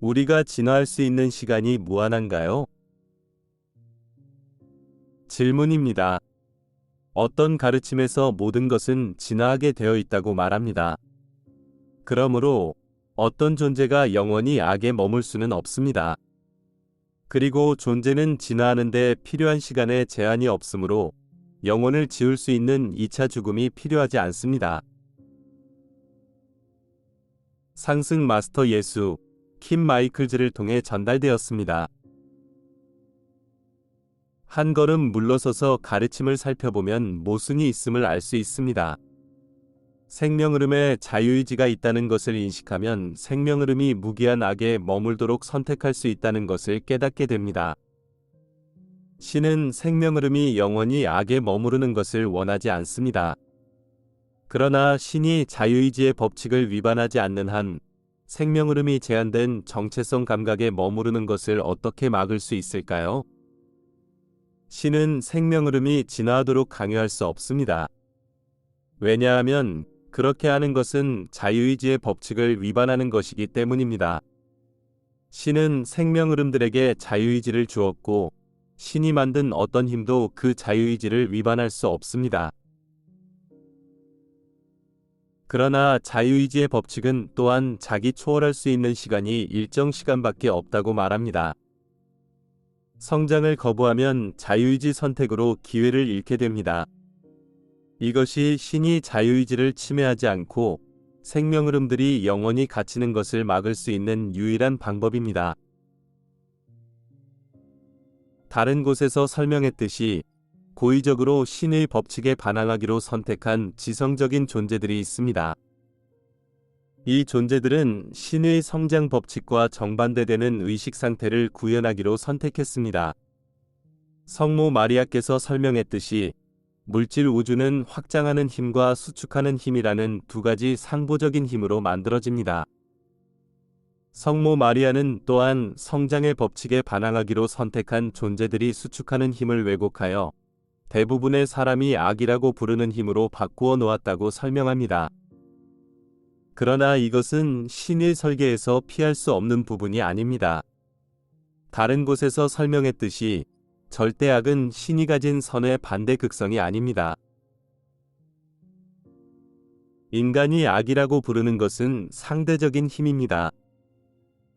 우리가 진화할 수 있는 시간이 무한한가요? 질문입니다. 어떤 가르침에서 모든 것은 진화하게 되어 있다고 말합니다. 그러므로 어떤 존재가 영원히 악에 머물 수는 없습니다. 그리고 존재는 진화하는 데 필요한 시간에 제한이 없으므로 영혼을 지울 수 있는 2차 죽음이 필요하지 않습니다. 상승 마스터 예수, 킴 마이클즈를 통해 전달되었습니다. 한 걸음 물러서서 가르침을 살펴보면 모순이 있음을 알 수 있습니다. 생명 흐름에 자유의지가 있다는 것을 인식하면 생명 흐름이 무기한 악에 머물도록 선택할 수 있다는 것을 깨닫게 됩니다. 신은 생명 흐름이 영원히 악에 머무르는 것을 원하지 않습니다. 그러나 신이 자유의지의 법칙을 위반하지 않는 한 생명 흐름이 제한된 정체성 감각에 머무르는 것을 어떻게 막을 수 있을까요? 신은 생명 흐름이 진화하도록 강요할 수 없습니다. 왜냐하면 그렇게 하는 것은 자유의지의 법칙을 위반하는 것이기 때문입니다. 신은 생명 흐름들에게 자유의지를 주었고 신이 만든 어떤 힘도 그 자유의지를 위반할 수 없습니다. 그러나 자유의지의 법칙은 또한 자기 초월할 수 있는 시간이 일정 시간밖에 없다고 말합니다. 성장을 거부하면 자유의지 선택으로 기회를 잃게 됩니다. 이것이 신이 자유의지를 침해하지 않고 생명 흐름들이 영원히 갇히는 것을 막을 수 있는 유일한 방법입니다. 다른 곳에서 설명했듯이 고의적으로 신의 법칙에 반항하기로 선택한 지성적인 존재들이 있습니다. 이 존재들은 신의 성장 법칙과 정반대되는 의식 상태를 구현하기로 선택했습니다. 성모 마리아께서 설명했듯이 물질 우주는 확장하는 힘과 수축하는 힘이라는 두 가지 상보적인 힘으로 만들어집니다. 성모 마리아는 또한 성장의 법칙에 반항하기로 선택한 존재들이 수축하는 힘을 왜곡하여 대부분의 사람이 악이라고 부르는 힘으로 바꾸어 놓았다고 설명합니다. 그러나 이것은 신의 설계에서 피할 수 없는 부분이 아닙니다. 다른 곳에서 설명했듯이 절대 악은 신이 가진 선의 반대 극성이 아닙니다. 인간이 악이라고 부르는 것은 상대적인 힘입니다.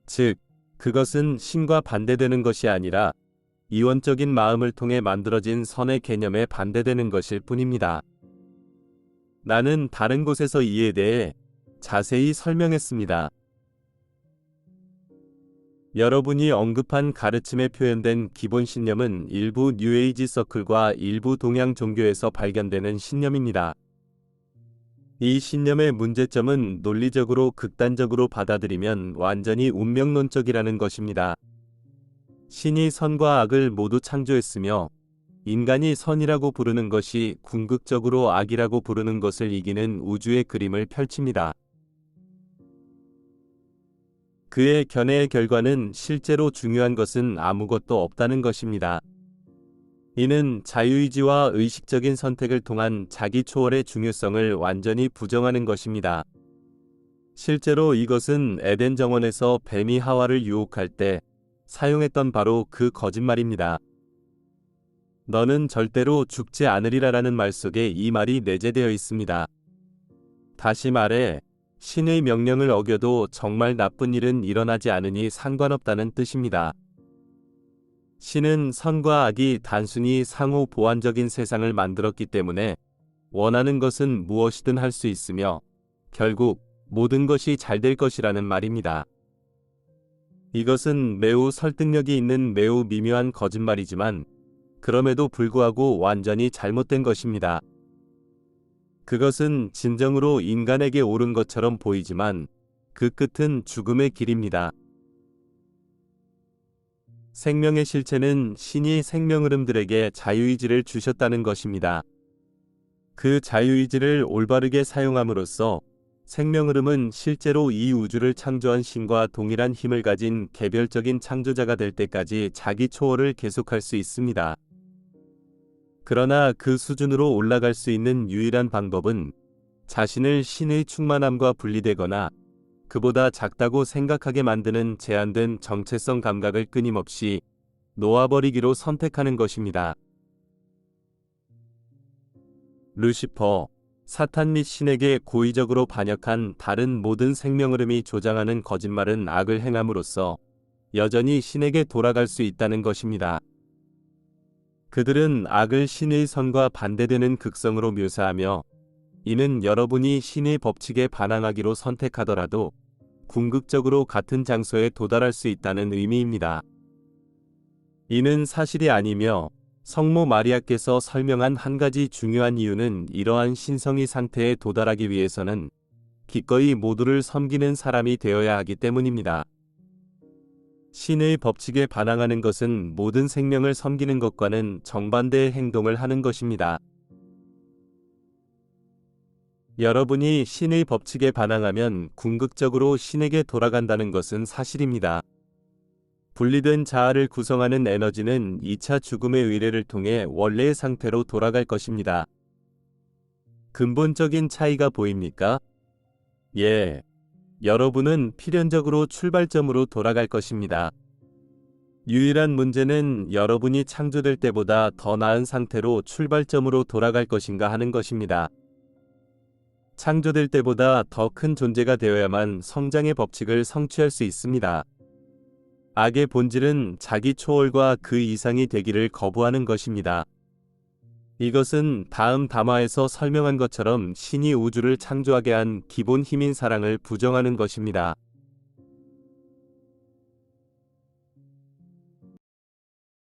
즉, 그것은 신과 반대되는 것이 아니라 이원적인 마음을 통해 만들어진 선의 개념에 반대되는 것일 뿐입니다. 나는 다른 곳에서 이에 대해 자세히 설명했습니다. 여러분이 언급한 가르침에 표현된 기본 신념은 일부 뉴에이지 서클과 일부 동양 종교에서 발견되는 신념입니다. 이 신념의 문제점은 논리적으로 극단적으로 받아들이면 완전히 운명론적이라는 것입니다. 신이 선과 악을 모두 창조했으며 인간이 선이라고 부르는 것이 궁극적으로 악이라고 부르는 것을 이기는 우주의 그림을 펼칩니다. 그의 견해의 결과는 실제로 중요한 것은 아무것도 없다는 것입니다. 이는 자유의지와 의식적인 선택을 통한 자기 초월의 중요성을 완전히 부정하는 것입니다. 실제로 이것은 에덴 정원에서 뱀이 하와를 유혹할 때 사용했던 바로 그 거짓말입니다. 너는 절대로 죽지 않으리라라는 말 속에 이 말이 내재되어 있습니다. 다시 말해, 신의 명령을 어겨도 정말 나쁜 일은 일어나지 않으니 상관없다는 뜻입니다. 신은 선과 악이 단순히 상호 보완적인 세상을 만들었기 때문에 원하는 것은 무엇이든 할 수 있으며 결국 모든 것이 잘 될 것이라는 말입니다. 이것은 매우 설득력이 있는 매우 미묘한 거짓말이지만 그럼에도 불구하고 완전히 잘못된 것입니다. 그것은 진정으로 인간에게 옳은 것처럼 보이지만 그 끝은 죽음의 길입니다. 생명의 실체는 신이 생명 흐름들에게 자유의지를 주셨다는 것입니다. 그 자유의지를 올바르게 사용함으로써 생명 흐름은 실제로 이 우주를 창조한 신과 동일한 힘을 가진 개별적인 창조자가 될 때까지 자기 초월을 계속할 수 있습니다. 그러나 그 수준으로 올라갈 수 있는 유일한 방법은 자신을 신의 충만함과 분리되거나 그보다 작다고 생각하게 만드는 제한된 정체성 감각을 끊임없이 놓아버리기로 선택하는 것입니다. 루시퍼, 사탄 및 신에게 고의적으로 반역한 다른 모든 생명 흐름이 조장하는 거짓말은 악을 행함으로써 여전히 신에게 돌아갈 수 있다는 것입니다. 그들은 악을 신의 선과 반대되는 극성으로 묘사하며, 이는 여러분이 신의 법칙에 반항하기로 선택하더라도 궁극적으로 같은 장소에 도달할 수 있다는 의미입니다. 이는 사실이 아니며 성모 마리아께서 설명한 한 가지 중요한 이유는 이러한 신성의 상태에 도달하기 위해서는 기꺼이 모두를 섬기는 사람이 되어야 하기 때문입니다. 신의 법칙에 반항하는 것은 모든 생명을 섬기는 것과는 정반대의 행동을 하는 것입니다. 여러분이 신의 법칙에 반항하면 궁극적으로 신에게 돌아간다는 것은 사실입니다. 분리된 자아를 구성하는 에너지는 2차 죽음의 의례를 통해 원래의 상태로 돌아갈 것입니다. 근본적인 차이가 보입니까? 예. 여러분은 필연적으로 출발점으로 돌아갈 것입니다. 유일한 문제는 여러분이 창조될 때보다 더 나은 상태로 출발점으로 돌아갈 것인가 하는 것입니다. 창조될 때보다 더 큰 존재가 되어야만 성장의 법칙을 성취할 수 있습니다. 악의 본질은 자기 초월과 그 이상이 되기를 거부하는 것입니다. 이것은 다음 담화에서 설명한 것처럼 신이 우주를 창조하게 한 기본 힘인 사랑을 부정하는 것입니다.